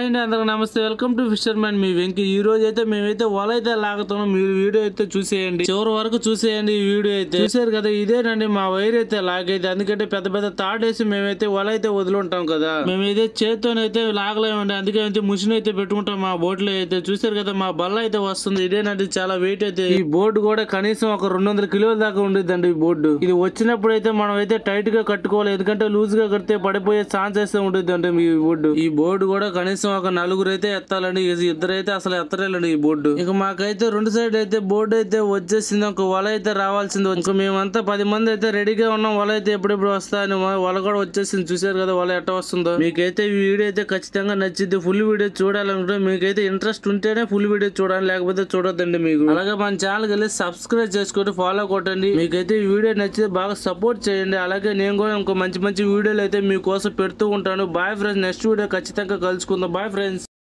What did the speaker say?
Hi అండి, అందరికి నమస్తే. వెల్కమ్ టు ఫిషర్ మ్యాన్ మీ వెంకీ. ఈ రోజు అయితే మేమైతే వల అయితే లాగుతున్నాం. మీరు వీడియో అయితే చూసేయండి, చివరి వరకు చూసేయండి. ఈ వీడియో అయితే చూసారు కదా, ఇదేనండి మా వైర్ అయితే లాగైతే. అందుకంటే పెద్ద పెద్ద తాడేసి మేమైతే వల అయితే వదులుంటాం కదా, మేమైతే చేత్తోనైతే లాగలేమండి. అందుకే అయితే మిషన్ అయితే పెట్టుకుంటాం మా బోట్ లో అయితే. చూసారు కదా మా బల్ల అయితే వస్తుంది. ఇదేనండి చాలా వెయిట్ అయితే. ఈ బోర్డు కూడా కనీసం ఒక 200 కిలోల దాకా ఉండిద్దండి ఈ బోర్డు. ఇది వచ్చినప్పుడు అయితే మనం అయితే టైట్ గా కట్టుకోవాలి, ఎందుకంటే లూజ్ గా కడితే పడిపోయే ఛాన్స్ అయితే ఉంటుంది అంటే మీ బోర్డు. ఈ బోర్డు కూడా కనీసం ఒక 4 అయితే ఎత్తాలండి. ఇద్దరైతే అసలు ఎత్తలేండి ఈ బోర్డు. ఇక మాకైతే 2 సైడ్ అయితే బోర్డు అయితే వచ్చేసింది. ఒక వల అయితే రావాల్సింది. ఇంకా మేమంతా 10 మంది అయితే రెడీగా ఉన్నాం. వల అయితే ఎప్పుడెప్పుడు వస్తా అని. వల కూడా వచ్చేసింది. చూసారు కదా వల ఎట్ట వస్తుందో. మీకైతే ఈ వీడియో అయితే ఖచ్చితంగా నచ్చిద్ది. ఫుల్ వీడియో చూడాలనుకుంటే మీకైతే ఇంట్రెస్ట్ ఉంటేనే ఫుల్ వీడియో చూడాలి, లేకపోతే చూడొద్దండి మీకు. అలాగే మన ఛానల్ వెళ్ళి సబ్స్క్రైబ్ చేసుకొని ఫాలో కొట్టండి. మీకైతే ఈ వీడియో నచ్చితే బాగా సపోర్ట్ చేయండి. అలాగే నేను కూడా ఇంకో మంచి మంచి వీడియోలు అయితే మీకోసం పెడుతూ ఉంటాను. బాయ్ ఫ్రెండ్స్, నెక్స్ట్ వీడియో ఖచ్చితంగా కలుసుకుందాం. Bye friends.